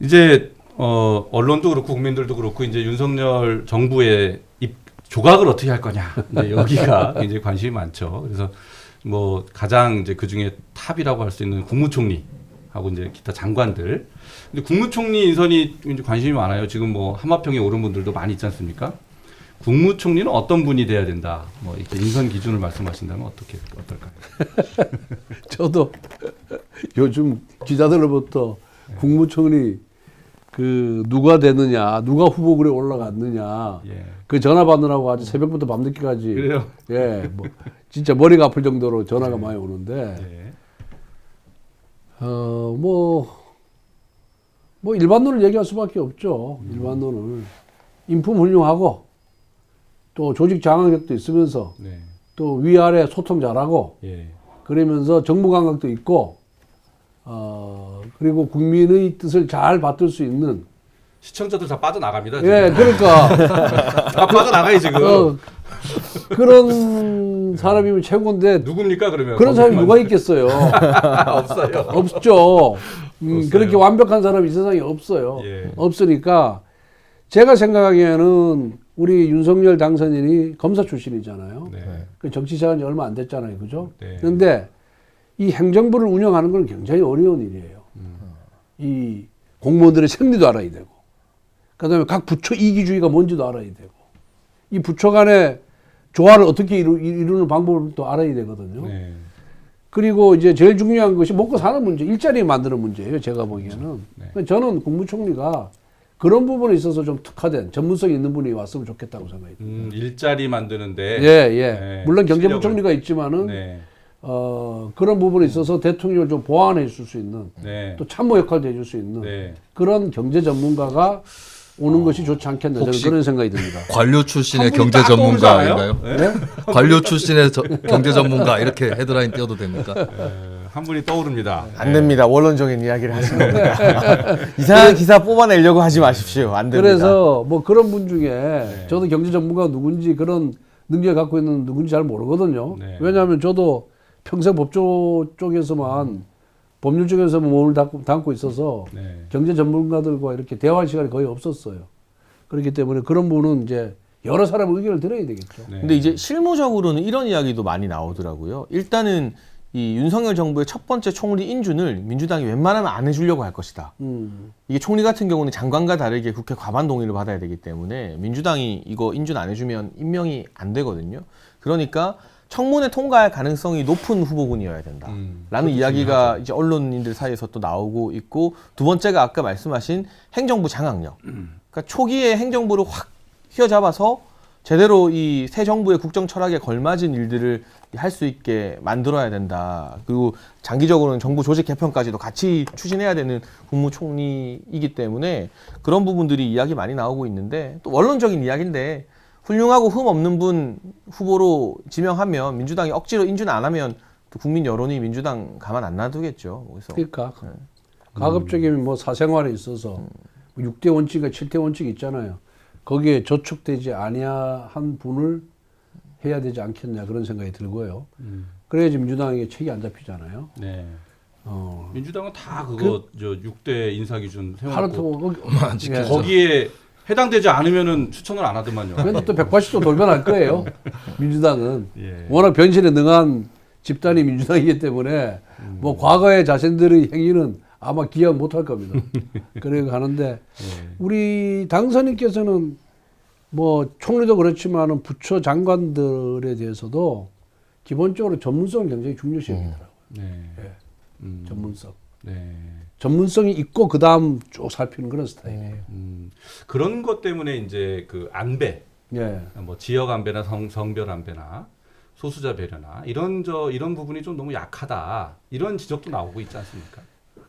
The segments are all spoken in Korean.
이제 언론도 그렇고 국민들도 그렇고 이제 윤석열 정부의 조각을 어떻게 할 거냐 이제 여기가 굉장히 관심이 많죠. 그래서 뭐 가장 이제 그 중에 탑이라고 할 수 있는 국무총리하고 이제 기타 장관들. 근데 국무총리 인선이 이제 관심이 많아요. 지금 뭐 하마평에 오른 분들도 많이 있지 않습니까? 국무총리는 어떤 분이 돼야 된다. 뭐 이렇게 인선 기준을 말씀하신다면 어떨까요? 저도 요즘 기자들로부터 국무총리 그 누가 되느냐, 누가 후보군에 올라갔느냐, 예. 그 전화 받느라고 아주 새벽부터 밤늦게까지 그래요? 예, 뭐 진짜 머리가 아플 정도로 전화가 많이 오는데 예. 뭐 일반론을 얘기할 수밖에 없죠. 일반론을 인품 훌륭하고 또 조직 장악력도 있으면서 네. 또 위아래 소통 잘하고 예. 그러면서 정부 감각도 있고 그리고 국민의 뜻을 잘 받들 수 있는 시청자들 다 빠져나갑니다. 지금. 예, 그러니까 다 빠져나가요 지금. 그런 사람이면 최고인데 누굽니까 그러면? 그런 사람이 누가 있겠어요? 없어요. 없죠. 없어요. 그렇게 완벽한 사람이 이 세상에 없어요. 예. 없으니까 제가 생각하기에는 우리 윤석열 당선인이 검사 출신이잖아요. 네. 그 정치 시간이 얼마 안 됐잖아요, 그죠? 네. 그런데 이 행정부를 운영하는 건 굉장히 어려운 일이에요. 이 공무원들의 생리도 알아야 되고, 그다음에 각 부처 이기주의가 뭔지도 알아야 되고, 이 부처 간의 조화를 어떻게 이루는 방법을 또 알아야 되거든요. 네. 그리고 이제 제일 중요한 것이 먹고 사는 문제, 일자리 만드는 문제예요. 제가 보기에는. 네. 저는 국무총리가 그런 부분에 있어서 좀 특화된 전문성이 있는 분이 왔으면 좋겠다고 생각이 듭니다. 일자리 만드는데. 예. 네. 물론 경제부총리가 있지만은 네. 그런 부분에 있어서 대통령을 좀 보완해 줄 수 있는 네. 또 참모 역할도 해줄 수 있는 네. 그런 경제 전문가가 오는 것이 좋지 않겠나 저는 그런 생각이 듭니다. 관료 출신의 한 분이 경제 딱 떠오르지 전문가인가요? 않아요? 네? 관료 출신의 경제 전문가 이렇게 헤드라인 띄워도 됩니까? 한 분이 떠오릅니다. 안 됩니다. 원론적인 이야기를 하시는 겁니다. 이상한 기사 뽑아내려고 하지 마십시오. 안 됩니다. 그래서 뭐 그런 분 중에 저도 경제 전문가가 누군지 그런 능력을 갖고 있는 누군지 잘 모르거든요. 네. 왜냐하면 저도 평생 법조 쪽에서만 법률 쪽에서만 몸을 담고 있어서 네. 경제 전문가들과 이렇게 대화할 시간이 거의 없었어요. 그렇기 때문에 그런 분은 이제 여러 사람의 의견을 들어야 되겠죠. 네. 근데 이제 실무적으로는 이런 이야기도 많이 나오더라고요. 일단은 이 윤석열 정부의 첫 번째 총리 인준을 민주당이 웬만하면 안 해주려고 할 것이다. 이게 총리 같은 경우는 장관과 다르게 국회 과반 동의를 받아야 되기 때문에 민주당이 이거 인준 안 해주면 임명이 안 되거든요. 그러니까 청문회 통과할 가능성이 높은 후보군이어야 된다. 라는 이야기가 이제 언론인들 사이에서 또 나오고 있고, 두 번째가 아까 말씀하신 행정부 장악력. 그러니까 초기에 행정부를 확 휘어잡아서 제대로 이 새 정부의 국정 철학에 걸맞은 일들을 할 수 있게 만들어야 된다. 그리고 장기적으로는 정부 조직 개편까지도 같이 추진해야 되는 국무총리이기 때문에 그런 부분들이 이야기 많이 나오고 있는데, 또 원론적인 이야기인데 훌륭하고 흠 없는 분 후보로 지명하면 민주당이 억지로 인준 안 하면 또 국민 여론이 민주당 가만 안 놔두겠죠. 그래서 그러니까 가급적이면 뭐 사생활에 있어서 6대 원칙과 7대 원칙이 있잖아요. 거기에 저촉되지 아니한 분을 해야 되지 않겠냐 그런 생각이 들고요. 그래야지 민주당에게 책이 안 잡히잖아요. 네. 민주당은 다 그거 저 6대 인사 기준 하루 세워놓고 안 지켜서. 거기에 해당되지 않으면은 추천을 안 하더만요. 그런데 또 180도 돌변할 거예요. 민주당은 예. 워낙 변신에 능한 집단이 민주당이기 때문에 뭐 과거의 자신들의 행위는 아마 기억 못할 겁니다. 그래 가는데 우리 당선인께서는 뭐 총리도 그렇지만은 부처 장관들에 대해서도 기본적으로 전문성을 굉장히 중요시 여기더라고요. 네. 전문성. 네. 전문성이 있고 그 다음 쭉 살피는 그런 스타일이에요. 그런 것 때문에 이제 그 안배, 예. 뭐 지역 안배나 성별 안배나 소수자 배려나 이런 부분이 좀 너무 약하다 이런 지적도 나오고 있지 않습니까?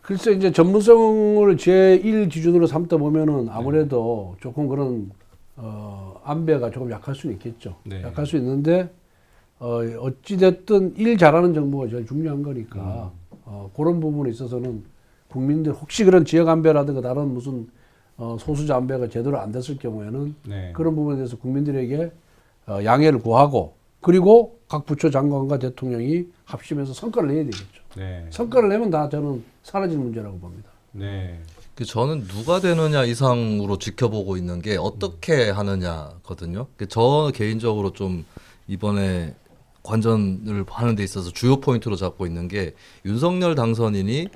글쎄 이제 전문성을 제1 기준으로 삼다 보면은 아무래도 조금 그런 안배가 조금 약할 수는 있겠죠. 네. 약할 수 있는데 어찌 됐든 일 잘하는 정부가 제일 중요한 거니까 그런 부분에 있어서는 국민들 혹시 그런 지역 안배라든가 다른 무슨 소수자 안배가 제대로 안 됐을 경우에는 네. 그런 부분에 대해서 국민들에게 양해를 구하고 그리고 각 부처 장관과 대통령이 합심해서 성과를 내야 되겠죠. 네. 성과를 내면 다 저는 사라질 문제라고 봅니다. 네. 저는 누가 되느냐 이상으로 지켜보고 있는 게 어떻게 하느냐거든요. 저 개인적으로 좀 이번에 관전을 하는 데 있어서 주요 포인트로 잡고 있는 게 윤석열 당선인이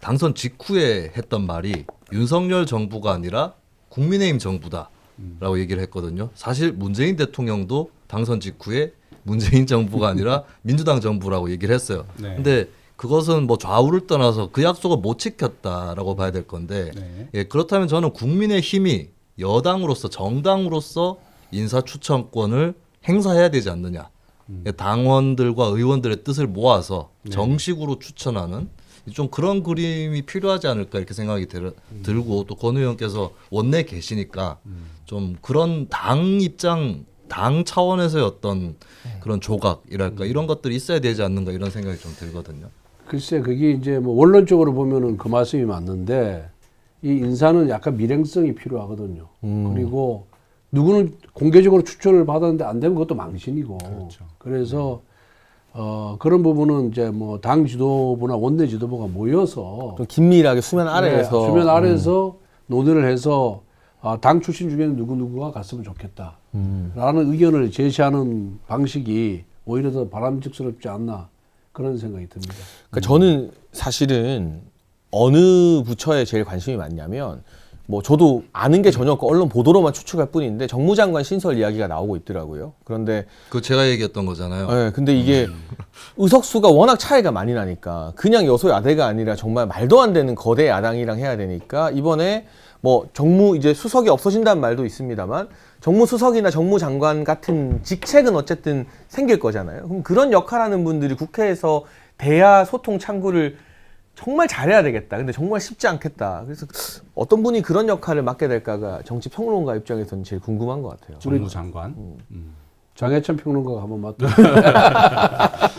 당선 직후에 했던 말이 윤석열 정부가 아니라 국민의힘 정부다라고 얘기를 했거든요. 사실 문재인 대통령도 당선 직후에 문재인 정부가 아니라 민주당 정부라고 얘기를 했어요. 네. 근데 그것은 뭐 좌우를 떠나서 그 약속을 못 지켰다라고 봐야 될 건데 네. 예, 그렇다면 저는 국민의힘이 여당으로서 정당으로서 인사추천권을 행사해야 되지 않느냐. 예, 당원들과 의원들의 뜻을 모아서 정식으로 추천하는 좀 그런 그림이 필요하지 않을까 이렇게 생각이 들고 또 권 의원께서 원내에 계시니까 좀 그런 당 입장 당 차원에서의 어떤 그런 조각이랄까 이런 것들이 있어야 되지 않는가 이런 생각이 좀 들거든요. 글쎄 그게 이제 뭐 원론적으로 보면은 그 말씀이 맞는데 이 인사는 약간 밀행성이 필요하거든요. 그리고 누구는 공개적으로 추천을 받았는데 안 되면 그것도 망신이고. 그렇죠. 그래서 그런 부분은 이제 뭐 당 지도부나 원내 지도부가 모여서 좀 긴밀하게 수면 아래에서 네, 수면 아래에서 논의를 해서 당 출신 중에는 누구누구가 갔으면 좋겠다. 라는 의견을 제시하는 방식이 오히려 더 바람직스럽지 않나 그런 생각이 듭니다. 그러니까 저는 사실은 어느 부처에 제일 관심이 많냐면 뭐 저도 아는 게 전혀 없고 언론 보도로만 추측할 뿐인데 정무장관 신설 이야기가 나오고 있더라고요. 그런데 그 제가 얘기했던 거잖아요. 네, 근데 이게 의석수가 워낙 차이가 많이 나니까 그냥 여소야대가 아니라 정말 말도 안 되는 거대 야당이랑 해야 되니까 이번에 뭐 정무 이제 수석이 없어진다는 말도 있습니다만 정무수석이나 정무장관 같은 직책은 어쨌든 생길 거잖아요. 그럼 그런 역할하는 분들이 국회에서 대야 소통 창구를 정말 잘해야 되겠다. 근데 정말 쉽지 않겠다. 그래서 어떤 분이 그런 역할을 맡게 될까가 정치평론가 입장에서는 제일 궁금한 것 같아요. 정무 장관. 장해찬 평론가가 한번 맡아.